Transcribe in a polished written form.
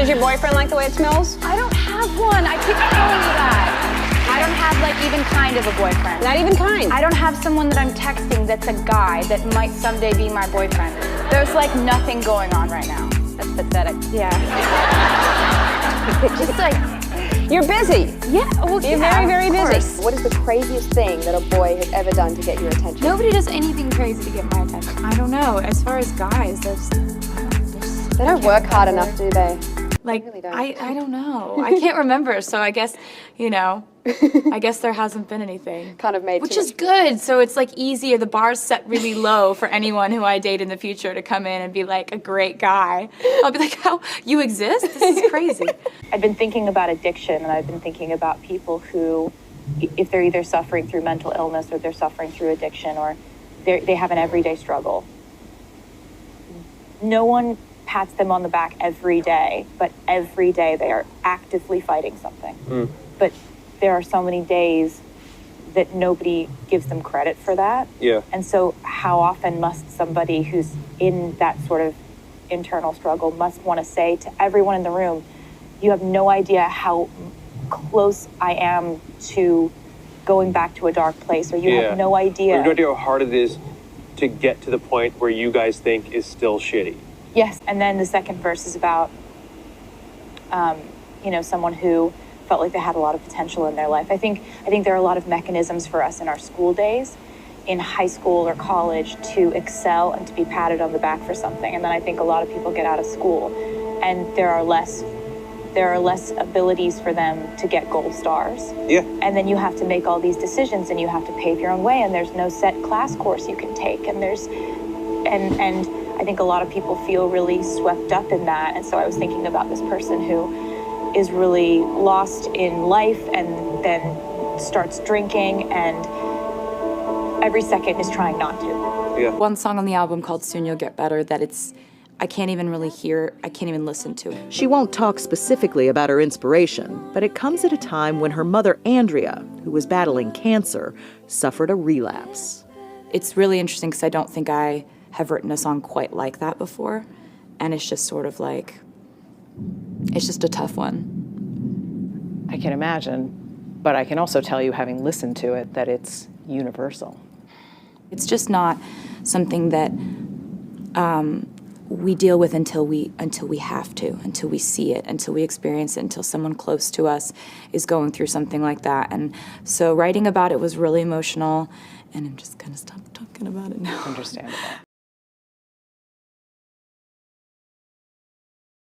Does your boyfriend like the way it smells? I don't have one. I keep telling you that. I don't have like even kind of a boyfriend. Not even kind? I don't have someone that I'm texting that's a guy that might someday be my boyfriend. There's like nothing going on right now. That's pathetic. Yeah. Just like... You're busy. Yeah, well, You're very, very busy. What is the craziest thing that a boy has ever done to get your attention? Nobody does anything crazy to get my attention. I don't know. As far as guys, They don't work hard enough, do they? like, really don't. I don't know. I can't remember, so I guess, you know, I guess there hasn't been anything. Kind of made Which too is much good, so it's like easier. The bar's set really low for anyone who I date in the future to come in and be like a great guy. I'll be like, how, you exist? This is crazy. I've been thinking about addiction, and I've been thinking about people who, if they're either suffering through mental illness or they're suffering through addiction, or they have an everyday struggle. No one pats them on the back every day, but every day they are actively fighting something. But there are so many days that nobody gives them credit for that. Yeah. And so how often must somebody who's in that sort of internal struggle must want to say to everyone in the room, you have no idea how close I am to going back to a dark place, or you have no idea. You have no idea how hard it is to get to the point where you guys think is still shitty. Yes, and then the second verse is about, you know, someone who felt like they had a lot of potential in their life. I think there are a lot of mechanisms for us in our school days, in high school or college, to excel and to be patted on the back for something. And then I think a lot of people get out of school, and there are less abilities for them to get gold stars. Yeah. And then you have to make all these decisions, and you have to pave your own way, and there's no set class course you can take, and and I think a lot of people feel really swept up in that. And so I was thinking about this person who is really lost in life and then starts drinking, and every second is trying not to. Yeah. One song on the album called Soon You'll Get Better that I can't even really hear, I can't even listen to. She won't talk specifically about her inspiration, but it comes at a time when her mother, Andrea, who was battling cancer, suffered a relapse. It's really interesting because I don't think I have written a song quite like that before, and it's just sort of like, it's just a tough one. I can imagine, but I can also tell you, having listened to it, that it's universal. It's just not something that we deal with until we have to, until we see it, until we experience it, until someone close to us is going through something like that. And so writing about it was really emotional, and I'm just gonna stop talking about it now. Understandable.